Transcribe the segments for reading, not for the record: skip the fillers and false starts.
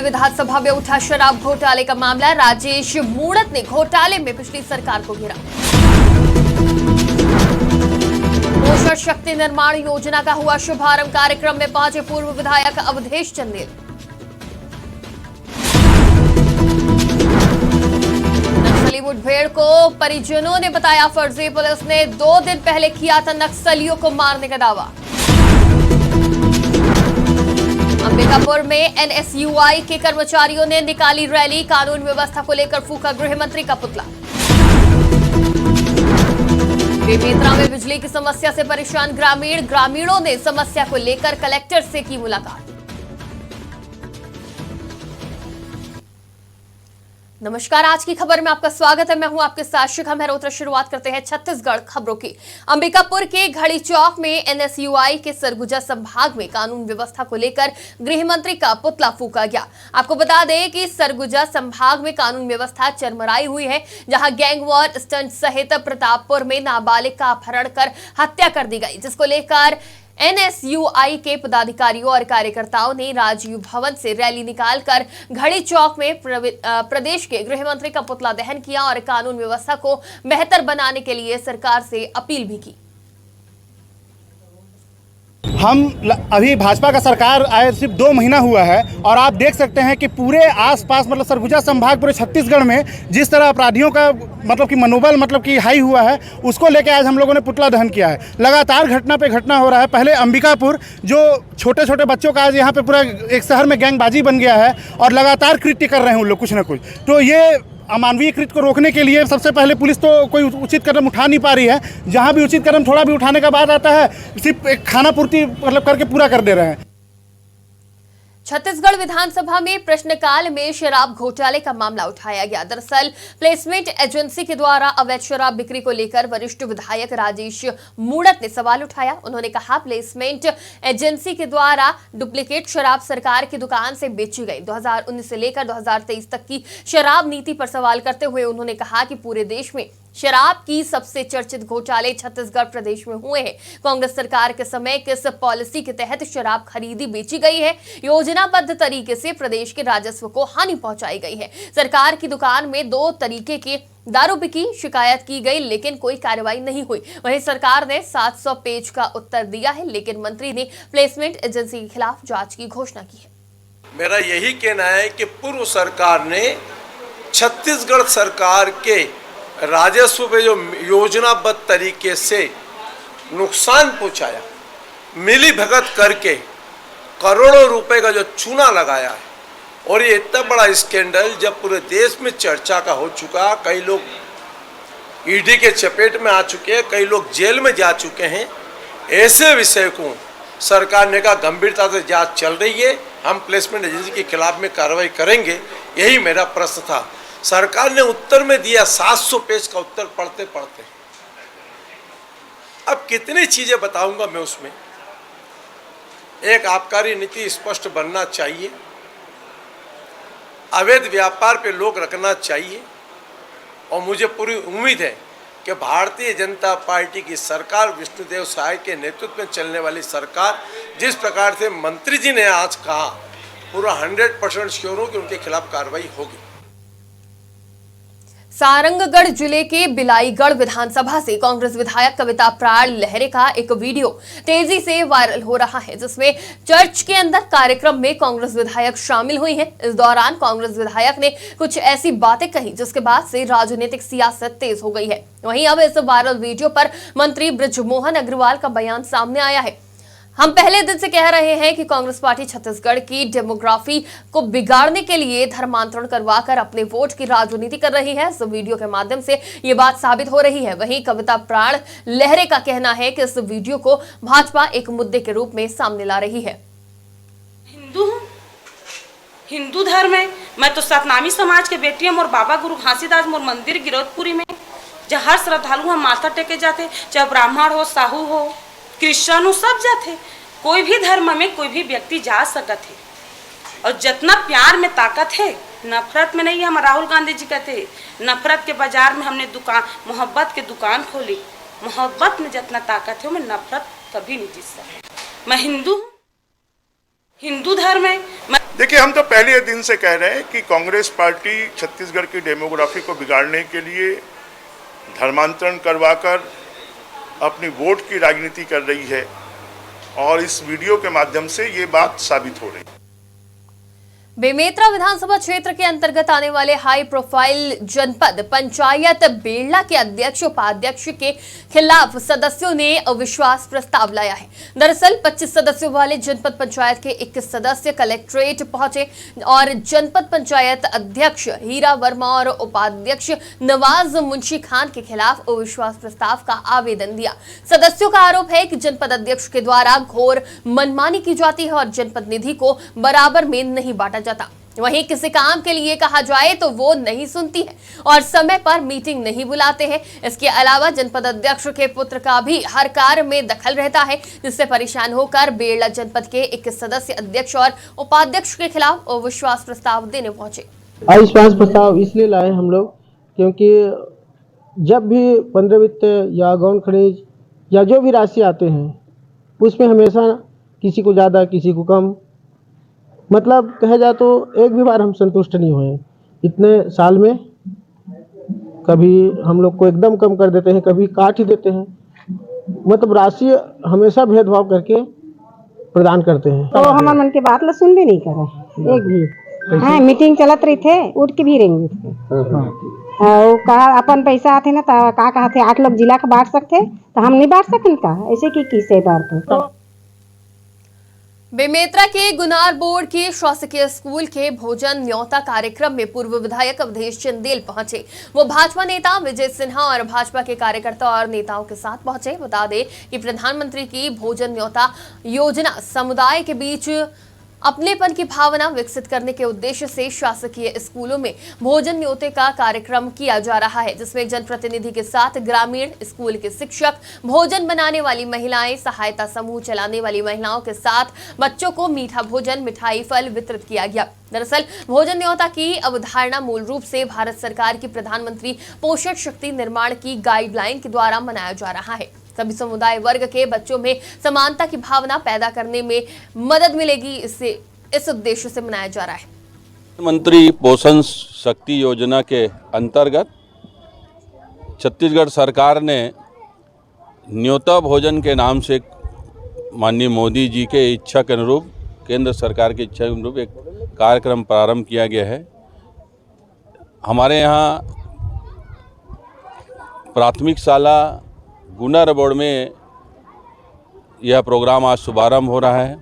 विधानसभा में उठा शराब घोटाले का मामला। राजेश मूणत ने घोटाले में पिछली सरकार को घेरा। पोषण शक्ति निर्माण योजना का हुआ शुभारंभ। कार्यक्रम में पहुंचे पूर्व विधायक अवधेश चंदेल। नक्सली मुठभेड़ को परिजनों ने बताया फर्जी। पुलिस ने 2 दिन पहले किया था नक्सलियों को मारने का दावा। अंबिकापुर में एनएसयूआई के कर्मचारियों ने निकाली रैली। कानून व्यवस्था को लेकर फूका गृह मंत्री का पुतला। बेमेतरा में बिजली की समस्या से परेशान ग्रामीणों ने समस्या को लेकर कलेक्टर से की मुलाकात। नमस्कार, आज की खबर में आपका स्वागत है। मैं हूं आपके साथ शिखा मेहरोत्रा। शुरुआत करते हैं छत्तीसगढ़ खबरों की। अंबिकापुर के घड़ी चौक में एनएसयूआई के सरगुजा संभाग में कानून व्यवस्था को लेकर गृह मंत्री का पुतला फूका गया। आपको बता दें कि सरगुजा संभाग में कानून व्यवस्था चरमराई हुई है, जहां गैंगवॉर स्टंट सहित प्रतापपुर में नाबालिग का अपहरण कर हत्या कर दी गई, जिसको लेकर एनएसयूआई के पदाधिकारियों और कार्यकर्ताओं ने राजीव भवन से रैली निकालकर घड़ी चौक में प्रदेश के गृह मंत्री का पुतला दहन किया और कानून व्यवस्था को बेहतर बनाने के लिए सरकार से अपील भी की। हम अभी भाजपा का सरकार आए सिर्फ 2 महीना हुआ है और आप देख सकते हैं कि पूरे आसपास मतलब सरगुजा संभाग पूरे छत्तीसगढ़ में जिस तरह अपराधियों का मतलब कि मनोबल मतलब कि हाई हुआ है, उसको लेकर आज हम लोगों ने पुतला दहन किया है। लगातार घटना पे घटना हो रहा है। पहले अंबिकापुर जो छोटे छोटे बच्चों का आज यहाँ पे पूरा एक शहर में गैंगबाजी बन गया है और लगातार कृत्य कर रहे हैं उन लोग कुछ ना कुछ। तो ये अमानवीय कृत्य को रोकने के लिए सबसे पहले पुलिस तो कोई उचित कदम उठा नहीं पा रही है। जहां भी उचित कदम थोड़ा भी उठाने का बात आता है, सिर्फ एक खाना पूर्ति मतलब करके पूरा कर दे रहे हैं। छत्तीसगढ़ विधानसभा में प्रश्नकाल में शराब घोटाले का मामला उठाया गया। दरअसल प्लेसमेंट एजेंसी के द्वारा अवैध शराब बिक्री को लेकर वरिष्ठ विधायक राजेश मूणत ने सवाल उठाया। उन्होंने कहा, प्लेसमेंट एजेंसी के द्वारा डुप्लीकेट शराब सरकार की दुकान से बेची गई। 2019 से लेकर 2023 तक की शराब नीति पर सवाल करते हुए उन्होंने कहा कि पूरे देश में शराब की सबसे चर्चित घोटाले छत्तीसगढ़ प्रदेश में हुए हैं। कांग्रेस सरकार के समय किस पॉलिसी के तहत शराब खरीदी बेची गई है? योजनाबद्ध तरीके से प्रदेश के राजस्व को हानि पहुंचाई गई है। सरकार की दुकान में 2 तरीके के दारू बिकी, शिकायत की गई लेकिन कोई कार्रवाई नहीं हुई। वहीं सरकार ने 700 पेज का उत्तर दिया है, लेकिन मंत्री ने प्लेसमेंट एजेंसी के खिलाफ जांच की घोषणा की है। मेरा यही कहना है कि पूर्व सरकार ने छत्तीसगढ़ सरकार के राजस्व पे जो योजनाबद्ध तरीके से नुकसान पहुंचाया, मिली भगत करके करोड़ों रुपए का जो चूना लगाया है, और ये इतना बड़ा स्कैंडल जब पूरे देश में चर्चा का हो चुका, कई लोग ईडी के चपेट में आ चुके हैं, कई लोग जेल में जा चुके हैं, ऐसे विषय को सरकार ने कहा गंभीरता से जांच चल रही है, हम प्लेसमेंट एजेंसी के खिलाफ में कार्रवाई करेंगे। यही मेरा प्रश्न था। सरकार ने उत्तर में दिया 700 पेज का उत्तर पढ़ते पढ़ते। अब कितनी चीजें बताऊंगा मैं उसमें। एक आबकारी नीति स्पष्ट बनना चाहिए, अवैध व्यापार पे लोग रखना चाहिए, और मुझे पूरी उम्मीद है कि भारतीय जनता पार्टी की सरकार, विष्णुदेव साय के नेतृत्व में चलने वाली सरकार, जिस प्रकार से मंत्री जी ने आज कहा, पूरा 100% श्योर हूं कि उनके खिलाफ कार्रवाई होगी। सारंगगढ़ जिले के बिलाईगढ़ विधानसभा से कांग्रेस विधायक कविता प्राण लहरे का एक वीडियो तेजी से वायरल हो रहा है, जिसमें चर्च के अंदर कार्यक्रम में कांग्रेस विधायक शामिल हुई हैं। इस दौरान कांग्रेस विधायक ने कुछ ऐसी बातें कही जिसके बाद से राजनीतिक सियासत तेज हो गई है। वहीं अब इस वायरल वीडियो पर मंत्री बृजमोहन अग्रवाल का बयान सामने आया है। हम पहले दिन से कह रहे हैं कि कांग्रेस पार्टी छत्तीसगढ़ की डेमोग्राफी को बिगाड़ने के लिए धर्मांतरण करवाकर अपने वोट की राजनीति कर रही है। इस वीडियो के माध्यम से ये बात साबित हो रही है। वहीं कविता प्राण लहरे का कहना है कि इस वीडियो को भाजपा एक मुद्दे के रूप में सामने ला रही है। हिंदू धर्म है, मैं तो सतनामी समाज के बेटी हूँ। और बाबा गुरु घासीदास मोर मंदिर गिरौदपुरी में जहाँ हर श्रद्धालु हम माथा टेके जाते, चाहे ब्राह्मण हो, साहू हो, क्रिश्चियन हो, सब जाते। कोई भी धर्म में कोई भी व्यक्ति जा सकत है, और जितना प्यार में ताकत है, नफरत में नहीं है। हम राहुल गांधी जी कहते हैं नफरत के बाजार में हमने दुकान, मोहब्बत के दुकान खोली। मोहब्बत में जितना ताकत है, मैं नफरत कभी नहीं जीत सकती। मैं हिंदू हूँ, हिंदू धर्म है। देखिए, हम तो पहले दिन से कह रहे हैं कि कांग्रेस पार्टी छत्तीसगढ़ की डेमोग्राफी को बिगाड़ने के लिए धर्मांतरण करवाकर अपनी वोट की राजनीति कर रही है और इस वीडियो के माध्यम से ये बात साबित हो रही है। बेमेतरा विधानसभा क्षेत्र के अंतर्गत आने वाले हाई प्रोफाइल जनपद पंचायत बेड़ला के अध्यक्ष उपाध्यक्ष के खिलाफ सदस्यों ने अविश्वास प्रस्ताव लाया है। दरअसल 25 सदस्यों वाले जनपद पंचायत के 21 सदस्य कलेक्ट्रेट पहुंचे और जनपद पंचायत अध्यक्ष हीरा वर्मा और उपाध्यक्ष नवाज मुंशी खान के खिलाफ अविश्वास प्रस्ताव का आवेदन दिया। सदस्यों का आरोप है कि जनपद अध्यक्ष के द्वारा घोर मनमानी की जाती है और जनपद निधि को बराबर में नहीं बांटा जाता। वहीं किसी काम के लिए कहा जाए तो वो नहीं सुनती है और समय पर मीटिंग नहीं बुलाते हैं। इसके अलावा जनपद अध्यक्ष के पुत्र का भी हर कार्य में दखल रहता है, जिससे परेशान होकर बेड़ला जनपद के 21 सदस्य अध्यक्ष और उपाध्यक्ष के खिलाफ अविश्वास प्रस्ताव देने पहुंचे। अविश्वास प्रस्ताव इसलिए लाए हम लोग क्योंकि जब भी 15 वित्त या गौण खनिज या जो भी राशि आते हैं उसमें हमेशा किसी को ज़्यादा किसी को कम, मतलब कहा जाए तो एक भी बार हम संतुष्ट नहीं हुए इतने साल में। कभी हम लोग को एकदम कम कर देते हैं, कभी काट ही देते हैं, मतलब राशि हमेशा भेदभाव करके प्रदान करते हैं। तो हमारे मन की बात ला सुन भी नहीं करे एक भी। हाँ, मीटिंग चलत रही थे, उठ के भी रहेंगे वो कहा अपन पैसा आते ना तो का कहा थे 8 लोग जिला का बांट सकते तो हम नहीं बांट सकते का ऐसे की किसे बांटते। बेमेतरा के गुनार बोर्ड के शासकीय स्कूल के भोजन न्योता कार्यक्रम में पूर्व विधायक अवधेश चंदेल पहुंचे। वो भाजपा नेता विजय सिन्हा और भाजपा के कार्यकर्ता और नेताओं के साथ पहुंचे। बता दें कि प्रधानमंत्री की भोजन न्योता योजना समुदाय के बीच अपनेपन की भावना विकसित करने के उद्देश्य से शासकीय स्कूलों में भोजन न्योते का कार्यक्रम किया जा रहा है, जिसमें जनप्रतिनिधि के साथ ग्रामीण स्कूल के शिक्षक, भोजन बनाने वाली महिलाएं, सहायता समूह चलाने वाली महिलाओं के साथ बच्चों को मीठा भोजन, मिठाई, फल वितरित किया गया। दरअसल भोजन न्योता की अवधारणा मूल रूप से भारत सरकार की प्रधानमंत्री पोषण शक्ति निर्माण की गाइडलाइन के द्वारा मनाया जा रहा है। सभी समुदाय वर्ग के बच्चों में समानता की भावना पैदा करने में मदद मिलेगी, इस उद्देश्य से मनाया जा रहा है। प्रधानमंत्री पोषण शक्ति योजना के अंतर्गत छत्तीसगढ़ सरकार ने न्योता भोजन के नाम से माननीय मोदी जी के इच्छा के अनुरूप, केंद्र सरकार की इच्छा के अनुरूप एक कार्यक्रम प्रारंभ किया गया है। हमारे यहाँ प्राथमिक शाला गुनार बोर्ड में यह प्रोग्राम आज शुभारंभ हो रहा है।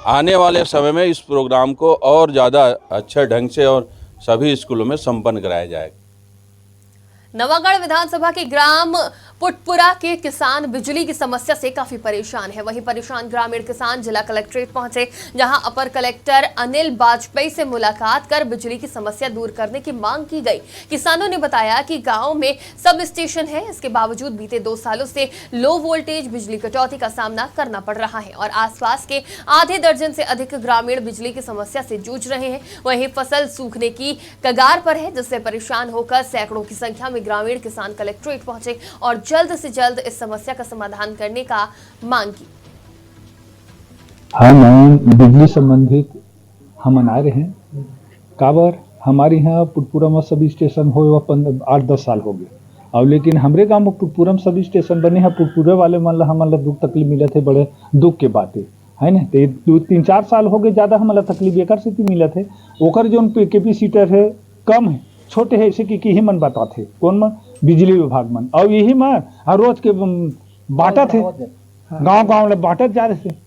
आने वाले समय में इस प्रोग्राम को और ज़्यादा अच्छे ढंग से और सभी स्कूलों में संपन्न कराया जाएगा। नवागढ़ विधानसभा के ग्राम पुटपुरा के किसान बिजली की समस्या से काफी परेशान है। वहीं परेशान ग्रामीण किसान जिला कलेक्ट्रेट पहुंचे, जहां अपर कलेक्टर अनिल वाजपेयी से मुलाकात कर बिजली की समस्या दूर करने की मांग की गई। किसानों ने बताया कि गांव में सब स्टेशन है, इसके बावजूद बीते 2 सालों से लो वोल्टेज बिजली कटौती का सामना करना पड़ रहा है और आसपास के आधे दर्जन से अधिक ग्रामीण बिजली की समस्या से जूझ रहे हैं। वहीं फसल सूखने की कगार पर है, जिससे परेशान होकर सैकड़ों की संख्या में ग्रामीण किसान कलेक्ट्रेट पहुंचे और जल्द से जल्द इस समस्या का समाधान करने का मांग की। हाँ, मैं बिजली संबंधित हम मना रहे हैं। काबर हमारे यहाँ पुटपुरा में सब स्टेशन हो 8-10 साल हो गए और लेकिन हमारे गांव में पुटपुरा में सब स्टेशन बने हैं। पुटपुरा वाले मन हमला दुख तकलीफ मिले थे, बड़े दुख के बातें है ना। तो 2-3-4 साल हो गए ज़्यादा हमला तकलीफ एक स्थिति मिले थे। ओकर जो कैपेसिटर है कम है, छोटे है, ऐसे की ही मन बताते कौन मन बिजली विभाग मन और यही मन और रोज के बांटा थे, गांव में बांटत जा रहे थे।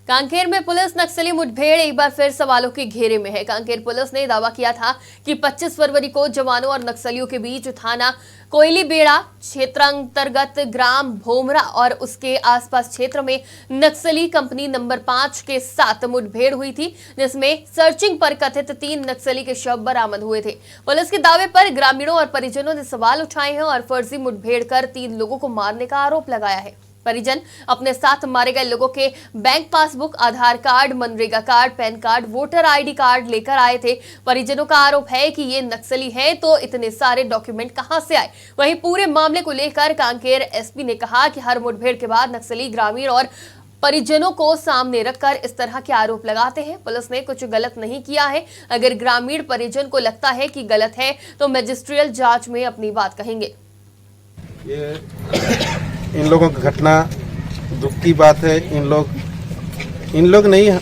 कांकेर में पुलिस नक्सली मुठभेड़ एक बार फिर सवालों के घेरे में है। कांकेर पुलिस ने दावा किया था कि 25 फरवरी को जवानों और नक्सलियों के बीच थाना कोयली बेड़ा क्षेत्रांतर्गत ग्राम भोमरा और उसके आसपास क्षेत्र में नक्सली कंपनी नंबर 5 के साथ मुठभेड़ हुई थी, जिसमें सर्चिंग पर कथित 3 नक्सली के शव बरामद हुए थे। पुलिस के दावे पर ग्रामीणों और परिजनों ने सवाल उठाए हैं और फर्जी मुठभेड़ कर 3 लोगों को मारने का आरोप लगाया है। परिजन अपने साथ मारे गए लोगों के बैंक पासबुक, आधार कार्ड, मनरेगा card, PAN card, voter ID card लेकर आए थे। परिजनों का आरोप है कि ये नक्सली हैं, तो इतने सारे डॉक्यूमेंट कहां से आए। वहीं पूरे मामले को लेकर कांकेर एसपी ने कहा कि हर मुठभेड़ के बाद नक्सली ग्रामीण और परिजनों को सामने रखकर इस तरह के आरोप लगाते हैं। पुलिस ने कुछ गलत नहीं किया है। अगर ग्रामीण परिजन को लगता है कि गलत है तो मैजिस्ट्रियल जांच में अपनी बात कहेंगे। ये इन लोगों की घटना दुख की बात है। इन लोग नहीं,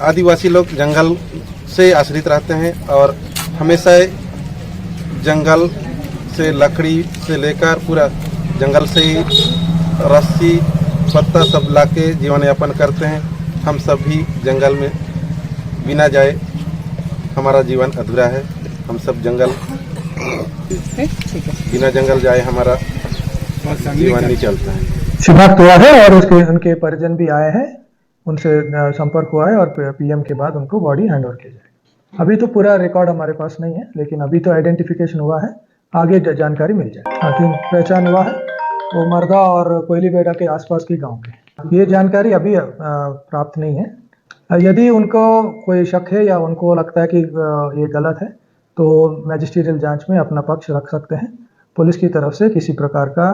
आदिवासी लोग जंगल से आश्रित रहते हैं और हमेशा जंगल से लकड़ी से लेकर पूरा जंगल से ही रस्सी पत्ता सब लाके जीवन यापन करते हैं। हम सब भी जंगल में बिना जाए हमारा जीवन अधूरा है। हम सब जंगल बिना जंगल जाए हमारा जीवन नहीं चलता है। शिनाख्त हुआ है और उनके परिजन भी आए हैं, उनसे संपर्क हुआ है और पीएम के बाद उनको बॉडी हैंड ओवर किया जाएगा। अभी तो पूरा रिकॉर्ड हमारे पास नहीं है, लेकिन अभी तो आइडेंटिफिकेशन हुआ है, आगे जानकारी मिल जाए। हाथी पहचान हुआ है, वो मरदा और कोयलीबेड़ा के आसपास के गांव के। ये जानकारी अभी प्राप्त नहीं है। यदि उनको कोई शक है या उनको लगता है कि ये गलत है तो मैजिस्ट्रियल जांच में अपना पक्ष रख सकते हैं। पुलिस की तरफ से किसी प्रकार का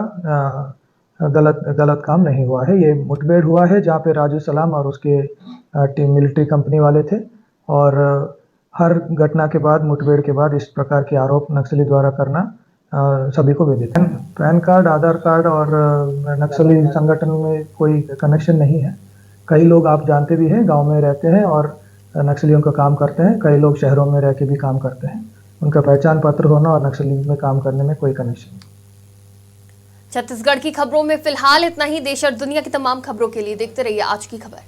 गलत काम नहीं हुआ है। ये मुठभेड़ हुआ है जहाँ पे राजू सलाम और उसके टीम मिलिट्री कंपनी वाले थे, और हर घटना के बाद, मुठभेड़ के बाद इस प्रकार के आरोप नक्सली द्वारा करना सभी को विदित है। पैन कार्ड, आधार कार्ड और नक्सली संगठन में कोई कनेक्शन नहीं है। कई लोग आप जानते भी हैं गांव में रहते हैं और नक्सलियों का काम करते हैं। कई लोग शहरों में रह के भी काम करते हैं। उनका पहचान पत्र होना और नक्सली में काम करने में कोई कनेक्शन नहीं। छत्तीसगढ़ की खबरों में फिलहाल इतना ही। देश और दुनिया की तमाम खबरों के लिए देखते रहिए आज की खबर।